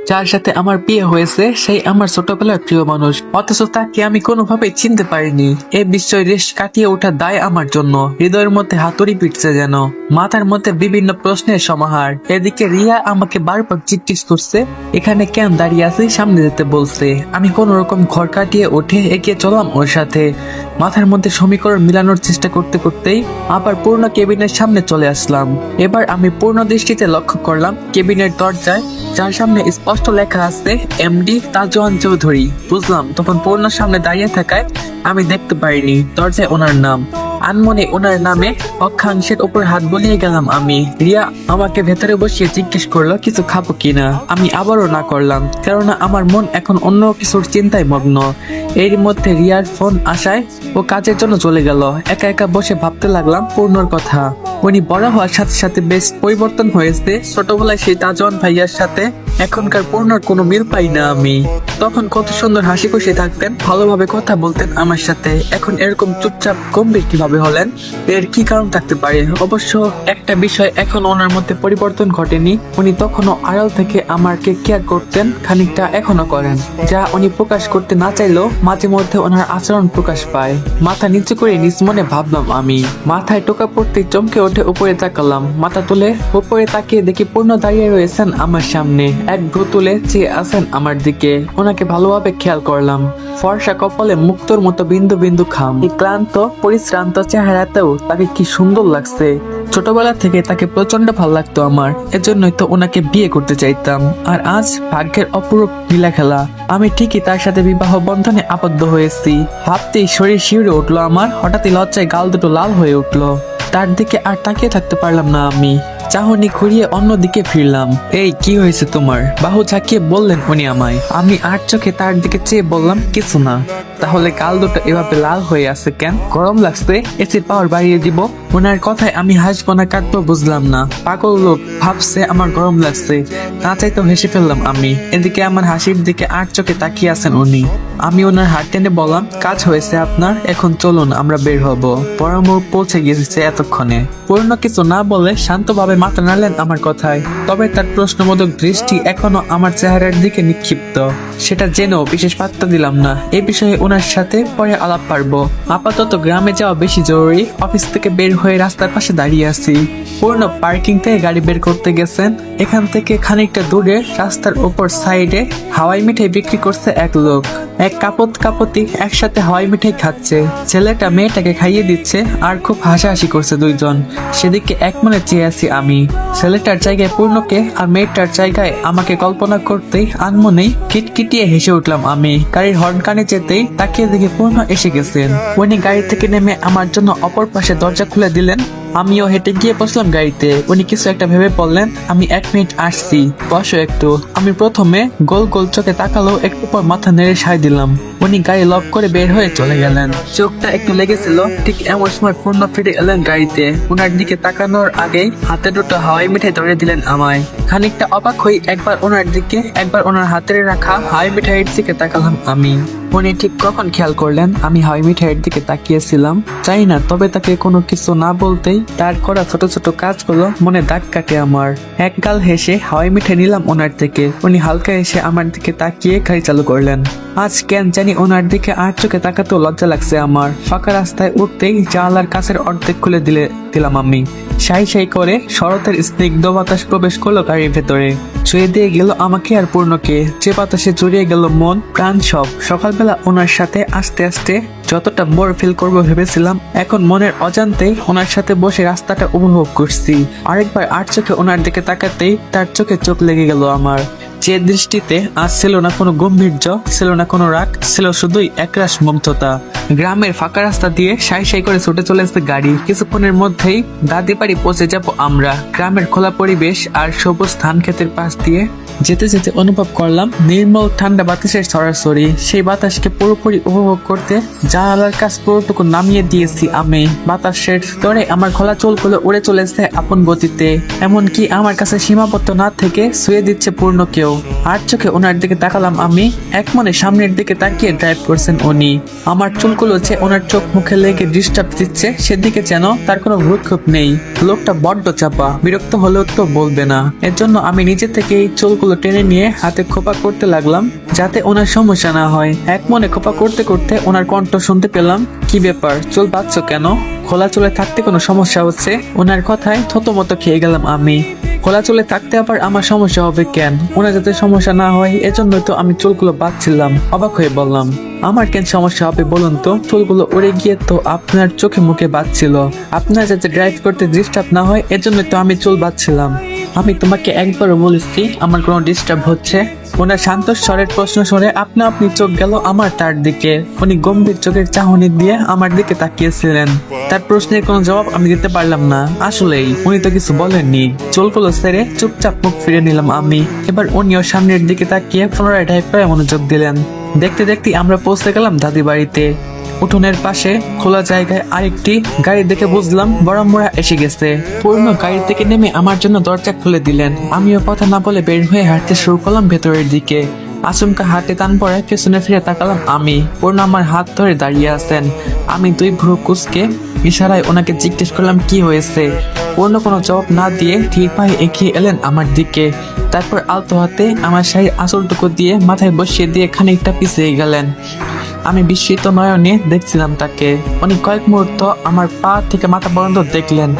যার সাথে আমার বিয়ে হয়েছে সেই আমার ছোটবেলার প্রিয় মানুষ, অথচ তাকে আমি কোনোভাবেই চিনতে পারিনি। এই বিষয় রেশ কাটিয়ে ওঠা দায় আমার জন্য। হৃদয়ের মধ্যে হাতুড়ি পিটছে যেন, মাথার মধ্যে বিভিন্ন প্রশ্নের সমাহার। এদিকে রিয়া আমাকে বারবার জিজ্ঞেস করছে এখানে কেন দাঁড়িয়ে আছি, সামনে যেতে বলছে। আমি কোন রকম ঘর কাটিয়ে উঠে এগিয়ে চললাম ওর সাথে। মাথার মধ্যে সমীকরণ মিলানোর চেষ্টা করতে করতেই আবার পূর্ণ কেবিনের সামনে চলে আসলাম। এবার আমি পূর্ণ দৃষ্টিতে লক্ষ্য করলাম কেবিনের দরজায়, যার সামনে স্পষ্ট লেখা আছে এমডি তাজওয়ান চৌধুরী। বুঝলাম তখন পূর্ণর সামনে দাঁড়িয়ে থাকায় আমি দেখতে পারিনি দরজায় ওনার নাম। আনমনে ওনার নামে অক্ষাংশের উপর হাত বলিয়ে গেলাম আমি। রিয়া আমাকে ভেতরে বসিয়ে জিজ্ঞেস করলো কিছু খাবো কিনা। আমি আবারও না করলাম, কেননা আমার মন এখন অন্য কিছুর চিন্তায় মগ্ন। এর মধ্যে রিয়ার ফোন আসায় ও কাজের জন্য চলে গেল। একা একা বসে ভাবতে লাগলাম পূর্ণর কথা। উনি বড় হওয়ার সাথে সাথে বেশ পরিবর্তন হয়েছে। ছোটবেলায় সেই তাজওয়ান ভাইয়ার সাথে এখনকার পূর্ণর কোনো মিল পাই না আমি। তখন কত সুন্দর হাসি খুশি থাকতেন, ভালোভাবে কথা বলতেন আমার সাথে। এখন এরকম চুপচাপ গম্ভীর কিভাবে হলেন? এর কি কারণ থাকতে পারে? অবশ্য একটা বিষয় এখন ওনার মধ্যে পরিবর্তন ঘটেনি। উনি তখনও আড়াল থেকে আমাকে কেয়ার করতেন, খানিকটা এখনো করেন। যা উনি প্রকাশ করতে না চাইলেও মাঝে মধ্যে ওনার আচরণ প্রকাশ পায়। মাথা নিচু করে নিজ মনে ভাবলাম আমি। মাথায় টোকা পড়তে চমকে উঠে উপরে তাকালাম। মাথা তুলে উপরে তাকিয়ে দেখি পূর্ণ দাঁড়িয়ে রয়েছেন আমার সামনে। এক ভ্রু তুলে চেয়ে আছেন আমার দিকে। ওনাকে ভালোভাবে খেয়াল করলাম। ফর্সা কপালে মুক্তোর মতো বিন্দু বিন্দু খাম। এই ক্লান্ত পরিশ্রান্ত চেহারাতেও তাকে কি সুন্দর লাগছে। ছোটবেলা থেকে তাকে প্রচন্ড ভালো লাগতো আমার, এজন্যই তো ওনাকে বিয়ে করতে চাইতাম। আর আজ ভাগ্যের অপরূপ লীলা খেলা, আমি ঠিকই তার সাথে বিবাহ বন্ধনে আবদ্ধ হয়েছি। ভাবতেই শরীর শিউরে উঠলো আমার। হঠাৎই লজ্জায় গাল দুটো লাল হয়ে উঠলো। তার দিকে আর তাকিয়ে থাকতে পারলাম না আমি। চাহনি ঘুরিয়ে অন্যদিকে ফিরলাম। এই কি হয়েছে তোমার? বাহু ঝাঁকিয়ে বললেন উনি আমায়। আমি আর চোখে তার দিকে চেয়ে বললাম কিছু না। তাহলে গাল দুটো এভাবে লাল হয়ে আছে কেন? গরম লাগছে? এসির পাওয়ার বাড়িয়ে দিব? ওনার কথায় আমি হাসবো না কাঁদবো বুঝলাম না। পাগল লোক ভাবছে আমার গরম লাগছে। না চাইতেও হেসে ফেললাম আমি। এদিকে আমার হাসির দিকে আর চোখে তাকিয়ে আছেন উনি। আমি ওনার হাত টেনে বললাম কাজ হয়েছে আপনার, এখন চলুন আমরা বের হব। পরামর্শ পৌঁছে গিয়েছে এতক্ষণে। পূর্ণ কিছু না বলে শান্তভাবে মাথা নাড়লেন আমার কথায়। তবে তার প্রশ্নবোধক দৃষ্টি এখনো আমার চেহারার দিকে নিক্ষিপ্ত। সেটা জেনেও বিশেষ পাত্তা দিলাম না। এই বিষয়ে ওনার সাথে পরে আলাপ পারবো। আপাতত গ্রামে যাওয়া বেশি জরুরি। অফিস থেকে বের হয়ে রাস্তার পাশে দাঁড়িয়ে আছি। পূর্ণ পার্কিং থেকে গাড়ি বের করতে গেছেন। এখান থেকে খানিকটা দূরে রাস্তার উপর সাইডে হাওয়াই মিঠাই বিক্রি করছে এক লোক। এক কাপতি একসাথে হাওয়াই মিঠাই খাচ্ছে। ছেলেটা মেয়েটাকে খাইয়ে দিচ্ছে আর খুব হাসাহাসি করছে দুইজন। সেদিকে এক মনে চেয়ে আছি আমি। ছেলেটার জায়গায় পূর্ণকে আর মেয়েটার জায়গায় আমাকে কল্পনা করতেই আনমনেই কিটকিটিয়ে হেসে উঠলাম আমি। গাড়ির হর্ন কানে যেতেই তাকিয়ে দেখে পূর্ণ এসে গেছেন। উনি গাড়ি থেকে নেমে আমার জন্য অপর পাশে দরজা খুলে দিলেন। আমিও হেঁটে গিয়ে বসলাম গাড়িতে। উনি কিছু একটা ভেবে বললেন আমি 1 মিনিট আসছি, বসো একটু। আমি প্রথমে গোল গোল চোখে তাকালো, একটু পর মাথা নেড়ে সায় দিলাম। উনি গাড়ি লক করে বের হয়ে চলে গেলেন। চোখটা একটু লেগেছিল। ঠিক এমন সময় পূর্ণ ফিরে এলেন গাড়িতে। ওনার দিকে তাকানোর আগেই হাতে দুটো হাওয়াই মিঠাই ধরে দিলেন আমায়। খানিকটা অবাক হই একবার ওনার দিকে, একবার ওনার হাতে রাখা হাওয়াই মিঠাইয়ের দিকে তাকালাম আমি। উনি ঠিক কখন খেয়াল করলেন আমি হাওয়াই মিঠাইয়ের দিকে তাকিয়েছিলাম জানি না, তবে তাকে কোনো কিছু না বলতেই তার করা ছোট ছোট কাজগুলো মনে দাগ কাটে আমার। এক গাল হেসে হাওয়াই মিঠাই নিলাম ওনার থেকে। উনি হালকা এসে আমার দিকে তাকিয়ে গাড়ি চালু করলেন। আজ কেন জানি ওনার দিকে আর চোখে তাকাতেও লজ্জা লাগছে আমার। ফাঁকা রাস্তায় উঠতেই জানালার কাছের অর্ধেক খুলে দিলাম আমি। সাই সাই করে শরতের স্নিগ্ধ বাতাস প্রবেশ করলো গাড়ির ভেতরে। ছুঁয়ে দিয়ে গেল আমাকে আর পূর্ণকে। যে বাতাসে জড়িয়ে গেল মন প্রাণ সব। সকালবেলা ওনার সাথে আস্তে আস্তে যতটা বোর ফিল করবো ভেবেছিলাম, এখন মনের অজান্তেই ওনার সাথে বসে রাস্তাটা উপভোগ করছি। আরেকবার আর চোখে ওনার দিকে তাকাতেই তার চোখে চোখ লেগে গেল আমার। যে দৃষ্টিতে আজ ছিল না কোনো গম্ভীর্য, ছিল না কোনো রাগ, ছিল শুধুই একরাশ মুগ্ধতা। গ্রামের ফাঁকা রাস্তা দিয়ে সাই সাই করে ছুটে চলেছে গাড়ি। কিছুক্ষণের মধ্যেই দাদি বাড়ি পৌঁছে যাব আমরা। গ্রামের খোলা পরিবেশ আর সবুজ ধান ক্ষেতের পাশ দিয়ে যেতে যেতে অনুভব করলাম নির্মল ঠান্ডা বাতাসের ছড়াছড়ি। সেই বাতাসকে পুরোপুরি উপভোগ করতে জানালার কাছ পুরোটুকু নামিয়ে দিয়েছি আমি। বাতাসের স্তরে আমার খোলা চুলগুলো উড়ে চলেছে আপন গতিতে। এমনকি আমার কাছে সীমাবদ্ধ না থেকে ছুঁয়ে দিচ্ছে পূর্ণকেও। আর চোখে ওনার দিকে তাকালাম আমি। এক মনে সামনের দিকে তাকিয়ে ড্রাইভ করছেন উনি। আমার চুলগুলো যে ওনার চোখ মুখে লেগে ডিস্টার্ব দিচ্ছে সেদিকে যেন তার কোনো ভ্রুক্ষেপ নেই। লোকটা বড্ড চাপা, বিরক্ত হলেও তো বলবে না। এর জন্য আমি নিজে থেকেই চুলগুলো চুলগুলো টেনে নিয়ে হাতে খোপা করতে লাগলাম যাতে ওনার সমস্যা না হয়। এক মনে খোপা করতে করতে ওনার কণ্ঠ শুনতে পেলাম, কি ব্যাপার, চুল বাঁধছো কেন? খোলা চুলে থাকতে কোনো সমস্যা হচ্ছে? ওনার কথায় থতমত খেয়ে গেলাম আমি। খোলা চুলে থাকতে আবার আমার সমস্যা হবে কেন? ওনার যাতে সমস্যা না হয় এজন্যই তো আমি চুলগুলো বাঁধছিলাম। অবাক হয়ে বললাম, আমার কেন সমস্যা হবে বলুন তো? চুলগুলো উড়ে গিয়ে তো আপনার চোখে মুখে বাঁধছিল। আপনার যাতে ড্রাইভ করতে ডিস্টার্ব না হয় এজন্যই তো আমি চুল বাঁধছিলাম। আমি তোমাকে একবারও বলেছি আমার কোনো ডিস্টার্ব হচ্ছে? ওনার শান্ত স্বরের প্রশ্ন শুনে আপনা আপনি চোখ গেল আমার তার দিকে। উনি গম্ভীর চোখের চাহনি দিয়ে আমার দিকে তাকিয়েছিলেন। তার প্রশ্নের কোনো জবাব আমি দিতে পারলাম না। আসলেই উনি তো কিছু বলেননি। চুলগুলো ছেড়ে চুপচাপ মুখ ফিরে নিলাম আমি। এবার উনিও সামনের দিকে তাকিয়ে পুনরায় ড্রাইভ করে মনোযোগ দিলেন। দেখতে দেখতে আমরা পৌঁছে গেলাম দাদি বাড়িতে। উঠোনের পাশে খোলা জায়গায় আরেকটি গাড়ি দেখে বুঝলাম বড়ম্বরা এসে গেছে। পূর্ণ গাড়ি থেকে নেমে আমার জন্য দরজা খুলে দিলেন। আমিও কথা না বলে বের হয়ে হাঁটতে শুরু করলাম ভেতরের দিকে। আচমকা হাতে টান পড়ে পেছনে ফিরে তাকালাম আমি। পূর্ণ আমার হাত ধরে দাঁড়িয়ে আছেন। আমি দুই ভ্রু কুঁচকে ইশারায় ওনাকে জিজ্ঞেস করলাম কি হয়েছে। পূর্ণ কোনো জবাব না দিয়ে ধীর পায়ে এগিয়ে এলেন আমার দিকে। তারপর আলতো হাতে আমার শাড়ির আঁচলটুকু দিয়ে মাথায় বসিয়ে দিয়ে খানিকটা পিছিয়ে গেলেন। আমি বিস্মিত নয়নে দেখছিলাম তাকে। উনি কয়েক মুহূর্ত আমার পা থেকে মাথা পর্যন্ত দেখলেন।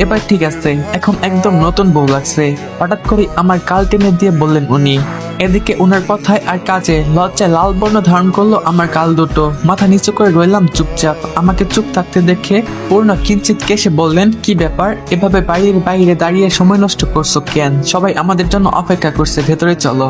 এবার ঠিক আছে, এখন একদম নতুন বউ লাগছে। হঠাৎ করে আমার গাল টেনে দিয়ে বললেন উনি। এদিকে ওনার কথায় আর কাজে লজ্জায় লাল বর্ণ ধারণ করলো আমার গাল দুটো। মাথা নিচু করে রইলাম চুপচাপ। আমাকে চুপ থাকতে দেখে পূর্ণ কিঞ্চিত কেসে বললেন, কি ব্যাপার, এভাবে বাড়ির বাইরে দাঁড়িয়ে সময় নষ্ট করছো কেন? সবাই আমাদের জন্য অপেক্ষা করছে, ভেতরে চলো।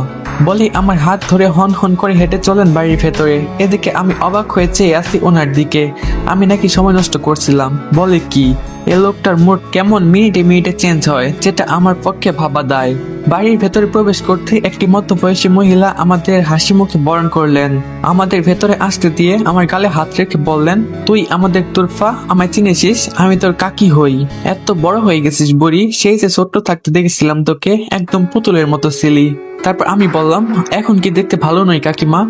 বলে আমার হাত ধরে হন হন করে হেঁটে চলেন বাড়ির ভেতরে। এদিকে আমি অবাক হয়ে চেয়ে আসি ওনার দিকে। আমি নাকি সময় নষ্ট করছিলাম? বলে কি? এ লোকটার মুড কেমন মিনিটে মিনিটে চেঞ্জ হয়, যেটা আমার পক্ষে ভাবা দায়। বাড়ির ভেতরে প্রবেশ করতে একটি মধ্যবয়সী মহিলা আমাদের হাসি মুখে বরণ করলেন। আমাদের ভেতরে আসতে দিয়ে আমার গালে হাত রেখে বললেন, তুই আমাদের তুরফা, আমায় চিনেছিস? আমি তোর কাকি হই। এত বড় হয়ে গেছিস বুড়ি, সেই যে ছোট্ট থাকতে দেখেছিলাম তোকে, একদম পুতুলের মতো ছিলি। তারপর আমি বললাম, এখন কি দেখতে ভালো নয় কাকিমা?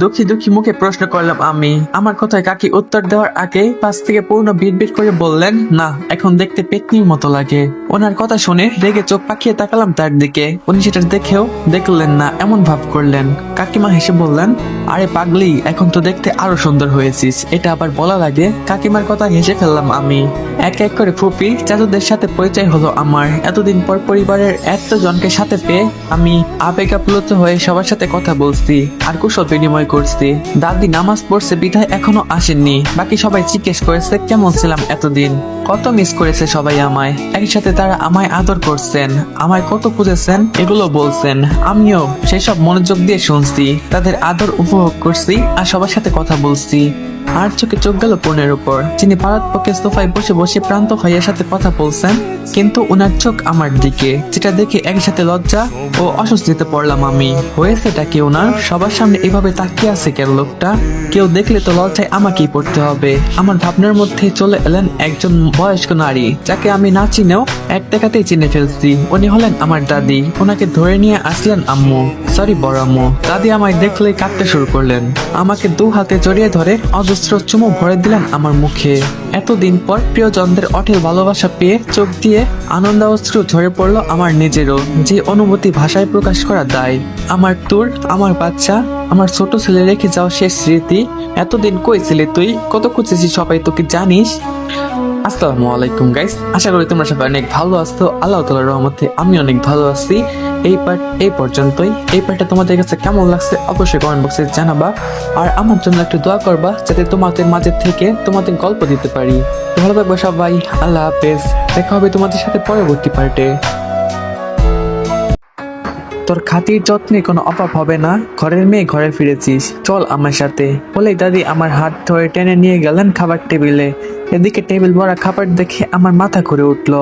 দুঃখী দুঃখী মুখে প্রশ্ন করলাম আমি। আমার কথায় কাকি উত্তর দেওয়ার আগে পাশ থেকে পূর্ণ বিড়বিড় করে বললেন, না, এখন দেখতে পেতনির মতো লাগে। ওনার কথা শুনে রেগে চোখ পাকিয়ে তাকালাম তার দিকে। উনি সেটা দেখেও দেখলেন না, এমন ভাব করলেন। কাকিমা হেসে বললেন, আরে পাগলি, এখন তো দেখতে আরো সুন্দর হয়েছিস। এটা আবার বলা লাগে? কাকিমার কথা হেসে ফেললাম আমি। এক এক করে ফুপি চাচুদের সাথে পরিচয় হলো আমার। এতদিন পর পরিবারের এতজনকে সাথে পেয়ে আমি আবেগ আপ্লুত হয়ে সবার সাথে কথা বলছি আর কুশল বিনিময় করছি। দাদি নামাজ পড়ছে বিধায় এখনো আসেননি। বাকি সবাই জিজ্ঞেস করেছে কেমন ছিলাম এতদিন, কত মিস করেছে সবাই আমায়। একসাথে তারা আমায় আদর করছেন, আমায় কত খুঁজেছেন এগুলো বলছেন। আমিও সেসব মনোযোগ দিয়ে শুনছি, তাদের আদর উপভোগ করছি আর সবার সাথে কথা বলছি। আর চোখে চোখ গেল পূর্ণের উপর, যিনি পাড়ার পক্ষে সোফায় বসে বসে প্রান্ত ভাইয়ের সাথে কথা বলছেন, কিন্তু ওনার চোখ আমার দিকে, যেটা দেখে একসাথে লজ্জা ও অস্বস্তিতে পড়লাম আমি। হয়েছেটা কি ওনার? সবার সামনে এভাবে তাকিয়ে আছে কেন লোকটা? কেউ দেখলে তো লজ্জায় আমাকেই পড়তে হবে। আমার ভাবনার মধ্যে চলে এলেন একজন বয়স্ক নারী, যাকে আমি না চিনেও এক দেখাতেই চিনে ফেলছি। উনি হলেন আমার দাদি। ওনাকে ধরে নিয়ে আসলেন আম্মু, সরি বড় আম্মু। দাদি আমায় দেখলেই কাঁদতে শুরু করলেন। আমাকে দু হাতে জড়িয়ে ধরে অজস্র চুমু ভরে দিলেন আমার মুখে। এতদিন পর প্রিয়জনদের অঢেল ভালোবাসা পেয়ে চোখ দিয়ে আনন্দ অশ্রু ঝরে পড়লো আমার নিজেরও। যে অনুভূতি ভাষায় প্রকাশ করা দায়। আমার তোর, আমার বাচ্চা, আমার ছোট ছেলে রেখে যাওয়া শেষ স্মৃতি। এতদিন কই ছিলে তুই? কত খুঁজেছি সবাই তোকে, জানিস? আসসালামু আলাইকুম গাইস, আশা করি তোমরা সবাই অনেক ভালো আছো। আল্লাহ তাআলার রহমতে আমি অনেক ভালো আছি। এই পার্ট এই পর্যন্তই। এই পার্টটা তোমাদের কাছে কেমন লাগছে অবশ্যই কমেন্ট বক্সে জানাবা। আর আমার জন্য একটু দোয়া করবা, যাতে তোমাদের মাঝে থেকে তোমাদের গল্প দিতে পারি। তো ভালো থাকবে সবাই, আল্লাহ হাফেজ। দেখা হবে তোমাদের সাথে পরবর্তী পার্টে। তোর খাতির যত্নে কোনো অভাব হবে না, ঘরের মেয়ে ঘরে ফিরেছিস, চল আমার সাথে। বলেই দাদি আমার হাত ধরে টেনে নিয়ে গেলেন খাবার টেবিলে। এদিকে টেবিল ভরা খাবার দেখে আমার মাথা ঘুরে উঠলো।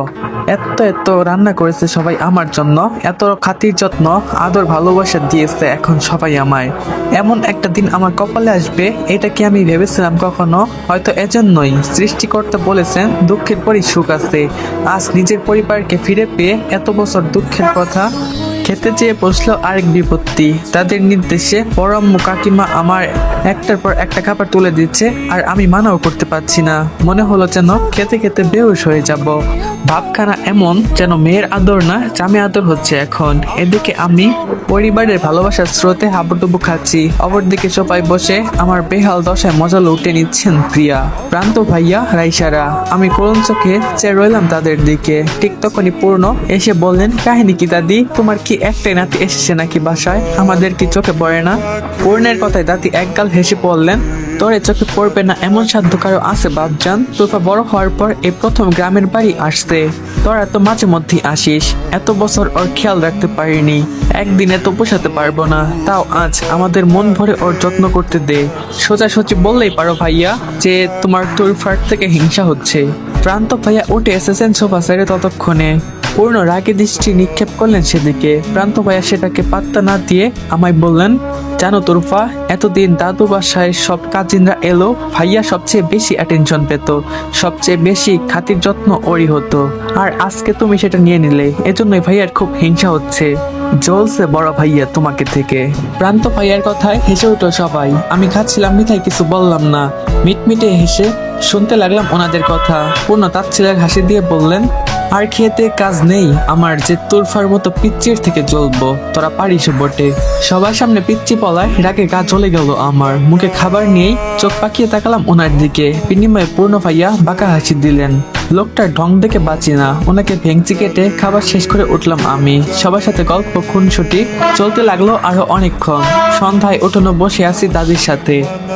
এত এত রান্না করেছে সবাই আমার জন্য, এত খাতির যত্ন আদর ভালোবাসা দিয়েছে এখন সবাই আমায়। এমন একটা দিন আমার কপালে আসবে, এটা কি আমি ভেবেছিলাম কখনো? হয়তো এজন্যই সৃষ্টিকর্তা বলেছেন দুঃখের পরই সুখ আছে। আজ নিজের পরিবারকে ফিরে পেয়ে এত বছর দুঃখের কথা খেতে চেয়ে বসলো আরেক বিপত্তি। তাদের নির্দেশে পরম্মু কাকিমা আমার একটার পর একটা খাবার তুলে দিচ্ছে, আর আমি মানাও করতে পারছি না। মনে হলো যেন খেতে খেতে বেহুশ হয়ে যাব। ভাবখানা এমন যেন মেয়ের আদর না জামে আদর হচ্ছে এখন। এদিকে আমি পরিবারের ভালোবাসার স্রোতে হাবুডুবু খাচ্ছি, অপরদিকে সোফায় বসে আমার বেহাল দশায় মজা লুটে নিচ্ছেন প্রিয়া, প্রান্ত ভাইয়া, রাইসারা। আমি করুণ চোখে চেয়ে রইলাম তাদের দিকে। ঠিক তখনই পূর্ণ এসে বললেন, কাহিনী কি দাদি, তোমার কি একটাই নাতি এসেছে নাকি বাসায়? আমাদের কি চোখে পড়ে না? পূর্ণের কথায় দাদি একগাল হেসে পড়লেন, তোরে চোখে পড়বে না এমন সাধ্য কারো আছে বাপজান? তোফা বড় হওয়ার পর এই প্রথম গ্রামের বাড়ি আসছে। তোরা তো মাঝে মধ্যেই আসিস, এত বছর ওর খেয়াল রাখতে পারিনি, একদিনে তো পোষাতে পারবো না, তাও আজ আমাদের মন ভরে ওর যত্ন করতে দে। সোজাসুজি বললেই পারো ভাইয়া যে তোমার তোরফার থেকে হিংসা হচ্ছে। প্রান্ত ভাইয়া উঠে এসেছেন সোফা ছেড়ে ততক্ষণে। পূর্ণ রাগে দৃষ্টি নিক্ষেপ করলেন সেদিকে। প্রান্ত ভাইয়া সেটাকে পাত্তা না দিয়ে আমায় বললেন, জানো তোরফা, এতদিন দাদু বাসায় সব কাজিনরা এলো, ভাইয়া সবচেয়ে বেশি অ্যাটেনশন পেত, সবচেয়ে বেশি খাতির যত্ন ওরই হতো, আর আজকে তুমি সেটা নিয়ে নিলে, এজন্যই ভাইয়ার খুব হিংসা হচ্ছে। জ্বলছে বড় ভাইয়া তোমাকে থেকে। প্রান্ত ভাইয়ার কথায় হেসে উঠল সবাই। আমি খাচ্ছিলাম মিঠাই, কিছু বললাম না, মিটমিটে হেসে শুনতে লাগলাম ওনাদের কথা। পূর্ণ তাচ্ছিলের হাসি দিয়ে বললেন, আর খেতে কাজ নেই আমার যে তোরফার মতো পিচ্চির থেকে জ্বলবো, তোরা পারিস বটে। সবার সামনে পিচ্চি পলায় রাগে গা জ্বলে গেল আমার। মুখে খাবার নিয়েই চোখ পাকিয়ে তাকালাম ওনার দিকে। বিনিময়ে পূর্ণ ভাইয়া বাঁকা হাসি দিলেন। লোকটার ঢং দেখে বাঁচি না, ওনাকে ভেঙচি কেটে খাবার শেষ করে উঠলাম আমি। সবার সাথে গল্প খুনসুটি চলতে লাগলো আরো অনেকক্ষণ। সন্ধ্যায় উঠোনো বসে আছি দাদির সাথে।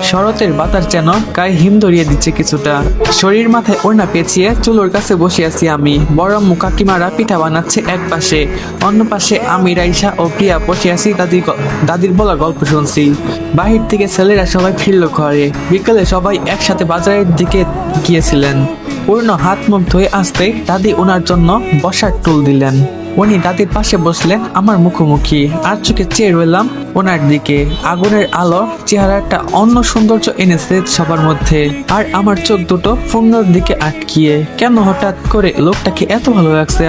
শরতের বাতাস যেন গায়ে হিম ধরিয়ে দিচ্ছে কিছুটা। শরীর মাথায় ওড়না পেঁচিয়ে চুলোর কাছে বসে আছি আমি। বড় আম্মু কাকিমারা পিঠা বানাচ্ছে এক পাশে, অন্য পাশে আমি, রাইসা ও প্রিয়া বসে আছি দাদির বলা গল্প শুনছি। বাহির থেকে ছেলেরা সবাই ফিরল ঘরে। বিকেলে সবাই একসাথে বাজারের দিকে গিয়েছিলেন। পূর্ণ হাত মুখ ধুয়ে আসতে দাদি ওনার জন্য বসার টুল দিলেন। উনি দাদির পাশে বসলেন আমার মুখোমুখি। আর চোখে চেয়ে রইলাম ওনার দিকে। আগুনের আলো চেহারাটা অন্য সৌন্দর্য এনেছে সবার মধ্যে। আর আমার চোখ দুটো পূর্ণর দিকে আটকিয়ে। কেন হঠাৎ করে লোকটাকে এত ভালো লাগছে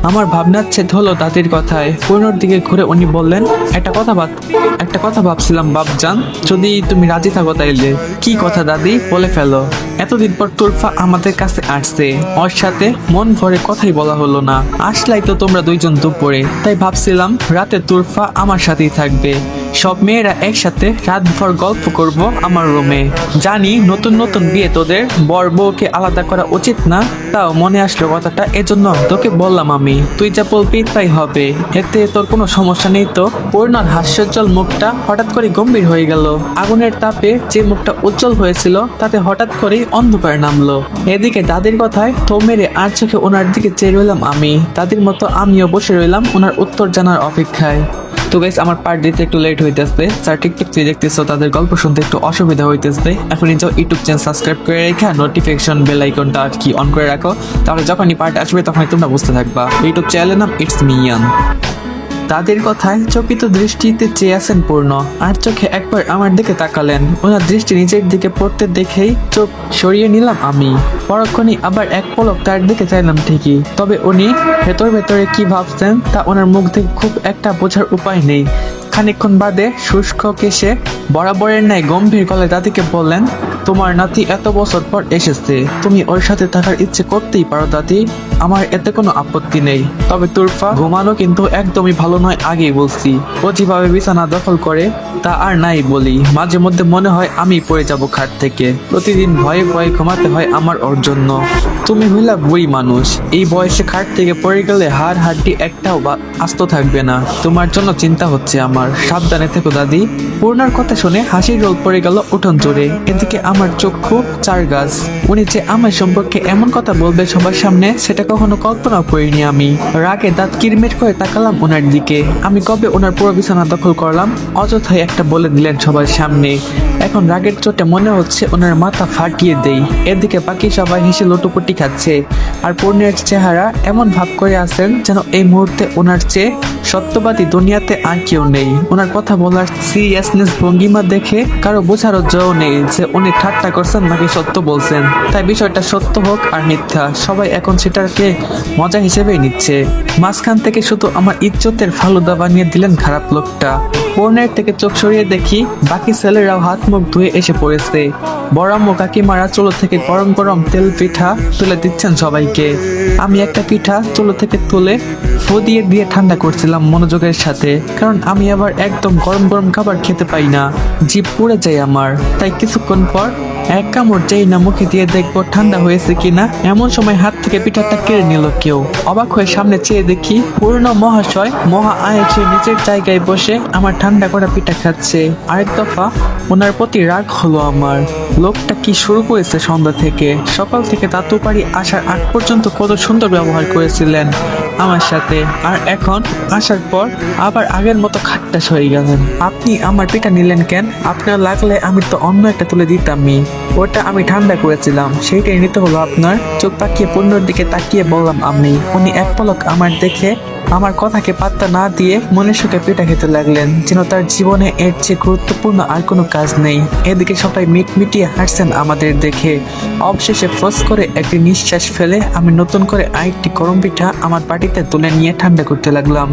আমার ভাবনার ছেদ হলো দাদির কথায়। পূর্ণর দিকে ঘুরে উনি বললেন, একটা কথা ভাবছিলাম বাপজান, যদি তুমি রাজি থাকো তাইলে। কি কথা দাদি, বলে ফেলো। এতদিন পর তোরফা আমাদের কাছে আসছে, ওর সাথে মন ভরে কথাই বলা হলো না। আসলাই তো তোমরা দুইজন দুপুরে, তাই ভাবছিলাম রাতে তোরফা আমার সাথেই থাকবে। সব মেয়েরা একসাথে রাতভর গল্প করব আমার রুমে। জানি নতুন নতুন বিয়ে, তোদের বর বউকে আলাদা করা উচিত না, তাও মনে আসলো কথাটা, এজন্য তোকে বললাম আমি। তুই যা বলবি তাই হবে, এতে তোর কোনো সমস্যা নেই তো? পূর্ণার হাস্যোজ্জ্বল মুখটা হঠাৎ করে গম্ভীর হয়ে গেল। আগুনের তাপে যে মুখটা উজ্জ্বল হয়েছিল তাতে হঠাৎ করেই অন্ধকার নামলো। এদিকে দাদির কথায় থো মেরে আর চোখে ওনার দিকে চেয়ে রইলাম আমি। দাদির মতো আমিও বসে রইলাম ওনার উত্তর জানার অপেক্ষায়। তো গাইস, আমার পার্ট দিতে একটু লেট হইতেছে। যারা টিকটক থেকে দেখতেছো তাদের গল্প শুনতে একটু অসুবিধা হইতেছে। এখনই যাও ইউটিউব চ্যানেল সাবস্ক্রাইব করে রেখে নোটিফিকেশন বেল আইকনটা কি অন করে রাখো, তাহলে যখনই পার্ট আসবে তখনই তোমরা বুঝতে থাকবা। ইউটিউব চ্যানেলের নাম ইটস মি ইয়ান। তাদের কথায় চকিত দৃষ্টিতে চেয়ে আছেন পূর্ণ। আর চোখে একবার আমার দিকে তাকালেন। ওনার দৃষ্টি নিজের দিকে পড়তে দেখেই চোখ সরিয়ে নিলাম আমি। পরক্ষণই আবার এক পলক তার দিকে চাইলাম ঠিকই, তবে উনি ভেতরে কি ভাবছেন তা ওনার মুখ থেকে খুব একটা বোঝার উপায় নেই। খানিকক্ষণ বাদে শুষ্ক কেশে বরাবরের ন্যায় গম্ভীর গলায় দাদিকে বললেন, তোমার নাতি এত বছর পর এসেছে, তুমি ওর সাথে থাকার ইচ্ছে করতেই পারো দাদি, আমার এতে কোনো আপত্তি নেই। তবে তোরফা ঘুমানো কিন্তু একদমই ভালো নয়, আগেই বলছি। ও যেভাবে বিছানা দখল করে তা আর নাই বলি। মাঝে মধ্যে মনে হয় আমি পড়ে যাব খাট থেকে। প্রতিদিন ভয়ে ভয়ে ঘুমাতে হয় আমার ওর জন্য। তুমি হইলা বুড়ি মানুষ, এই বয়সে খাট থেকে পড়ে গেলে হাড় হাড্ডি একটাও আস্ত থাকবে না। তোমার জন্য চিন্তা হচ্ছে আমার, সাবধানে থেকো দাদি। পূর্ণার কথা শুনে হাসির রোল পড়ে গেল উঠোন জোরে। এদিকে আমার চক্ষু চার গাছ। উনি যে আমার সম্পর্কে এমন কথা বলবে সবার সামনে, সেটা কখনো কল্পনা করিনি আমি। রাগে দাঁত কিরমির করে তাকালাম ওনার দিকে। আমি কবে ওনার পুরো বিছানা দখল করলাম? অযথাই একটা বলে দিলেন সবার সামনে। এখন এখন রাগের চোটে মনে হচ্ছে ওনার মাথা ফাটিয়ে দেই। এদিকে বাকি সবাই হেসে লুটোপুটি খাচ্ছে, আর পূর্ণের চেহারা এমন ভাব করে আছেন যেন এই মুহূর্তে ওনার চেয়ে সত্যবাদী দুনিয়াতে আর কেউ নেই। ওনার কথা বলার সিরিয়াসনেস ভঙ্গিমা দেখে কারো বোঝারও জো নেই যে উনি ঠাট্টা করছেন নাকি সত্য বলছেন। তাই বিষয়টা সত্য হোক আর মিথ্যা, সবাই এখন সেটাকে মজা হিসেবেই নিচ্ছে। মাঝখান থেকে শুধু আমার ইজ্জতের ফালুদা বানিয়ে দিলেন খারাপ লোকটা। পূর্ণের থেকে চোখ সরিয়ে দেখি বাকি ছেলেরাও হাত মুখ ধুয়ে এসে পড়েছে। বড়াম্মু কাকিমারা চুলো থেকে গরম গরম তেল পিঠা তুলে দিচ্ছেন সবাইকে। আমি একটা পিঠা চুলো থেকে তুলে ফু দিয়ে দিয়ে ঠান্ডা করছিলাম মনোযোগের সাথে, কারণ আমি আবার একদম গরম গরম খাবার খেতে পাই না, জিভ পুড়ে যায় আমার। তাই কিছুক্ষণ পর এক কামড় যেই না মুখে দিয়ে দেখবো ঠান্ডা হয়েছে কিনা, এমন সময় হাত থেকে পিঠাটা কেড়ে নিল কেউ। অবাক হয়ে সামনে চেয়ে দেখি পূর্ণ মহাশয় মহা আয়েসে নিজের জায়গায় বসে আমার ঠান্ডা করা পিঠা খাচ্ছে। আরেক দফা ওনার প্রতি রাগ হলো আমার। লোকটা কি শুরু করেছে সন্ধ্যা থেকে, সকাল থেকে তাতুপাড়ি আসার আগ পর্যন্ত কত সুন্দর ব্যবহার করেছিলেন আমার সাথে, আর এখন আসার পর আবার আগের মতো খাট্টাস হয়ে গেলেন। আপনি আমার পিঠা নিলেন কেন? আপনার লাগলে আমি তো অন্য একটা তুলে দিতামই, ওটা আমি ঠান্ডা করেছিলাম, সেইটাই নিতে হলো আপনার? চোখ তাকিয়ে পূর্ণর দিকে তাকিয়ে বললাম আমি। উনি এক পলক আমার দেখে আমার কথাকে পাত্তা না দিয়ে মনের সুখে পিঠা খেতে লাগলেন, যেন তার জীবনে এর চেয়ে গুরুত্বপূর্ণ আর কোনো কাজ নেই। এদিকে সবাই মিটমিটিয়ে হাসছেন আমাদের দেখে। অবশেষে ফস করে একটি নিঃশ্বাস ফেলে আমি নতুন করে আরেকটি গরম পিঠা আমার পাটিতে তুলে নিয়ে ঠান্ডা করতে লাগলাম।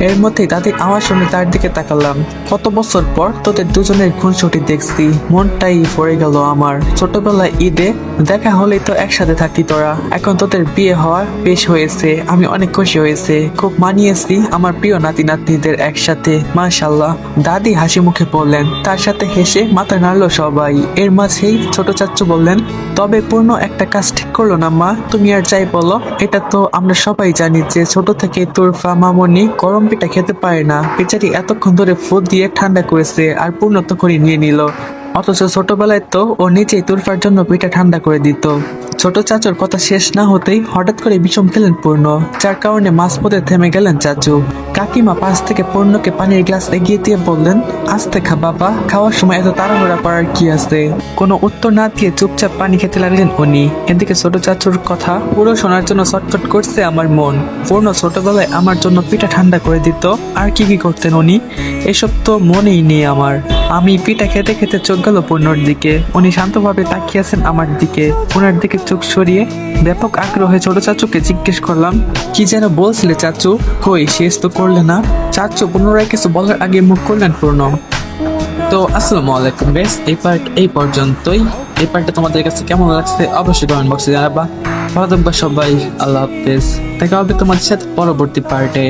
এর মধ্যেই তাদের আওয়াজ শুনে তার দিকে তাকালাম। কত বছর পর তোদের দুজনের খুনসুটি দেখছি, মনটাই পড়ে গেল আমার। ছোটবেলায় ঈদে দেখা হলেই তো একসাথে থাকতি তোরা, এখন তোদের বিয়ে হওয়ার বেশ হয়েছে, আমি অনেক খুশি হয়েছে, খুব মানিয়েছি আমার প্রিয় নাতি নাতনিদের একসাথে, মাশাআল্লাহ। দাদি হাসি মুখে বললেন, তার সাথে হেসে মাথা নাড়লো সবাই। এর মাঝেই ছোট চাচ্চু বললেন, তবে পূর্ণ একটা কাজ ঠিক করলো না মা, তুমি আর যাই বলো, এটা তো আমরা সবাই জানি যে ছোট থেকে তোর মামনি গরম পিঠা খেতে পারে না, বেচারি এতক্ষণ ধরে ফু দিয়ে ঠান্ডা করেছে আর পূর্ণ তো করে নিয়ে নিল, অথচ ছোটবেলায় তো ও নিজেই তুরফার জন্য পিঠা ঠান্ডা করে দিত। ছোট চাচুর কথা শেষ না হতেই হঠাৎ করে বিষম খেলেন পূর্ণ, যার কারণে মাঝপথে থেমে গেলেন চাচু। কাকিমা পাশ থেকে পূর্ণকে পানির গ্লাস এগিয়ে দিয়ে বললেন, আস্তে খা বাবা, খাওয়ার সময় এত তাড়াহুড়া করার কি আছে? কোনো উত্তর না দিয়ে চুপচাপ পানি খেতে লাগলেন উনি। এদিকে ছোট চাচুর কথা পুরো শোনার জন্য ছটফট করছে আমার মন। পূর্ণ ছোটবেলায় আমার জন্য পিঠা ঠান্ডা করে দিত, আর কি কি করতেন উনি এসব তো মনেই নেই আমার। আমি পিঠা খেতে খেতে চোখ গেল পূর্ণর দিকে। উনি শান্তভাবে তাকিয়ে আছেন আমার দিকে। ওনার দিকে চোখ সরিয়ে ব্যাপক আগ্রহে ছোট চাচুকে জিজ্ঞেস করলাম, কি যেন বলছিলে চাচু? কই শেষ তো করলে না? চাচু পুনরায় কিছু বলার আগে মুখ করলেন পূর্ণ। তো আসসালামু আলাইকুম গাইস, এই পার্ট এই পর্যন্তই। এই পার্টটা তোমাদের কাছে কেমন লাগছে অবশ্যই কমেন্ট বক্সে জানাবা। ভালো থাকবা সবাই, আল্লাহ হাফেজ। দেখা হবে তোমাদের সাথে পরবর্তী পার্টে।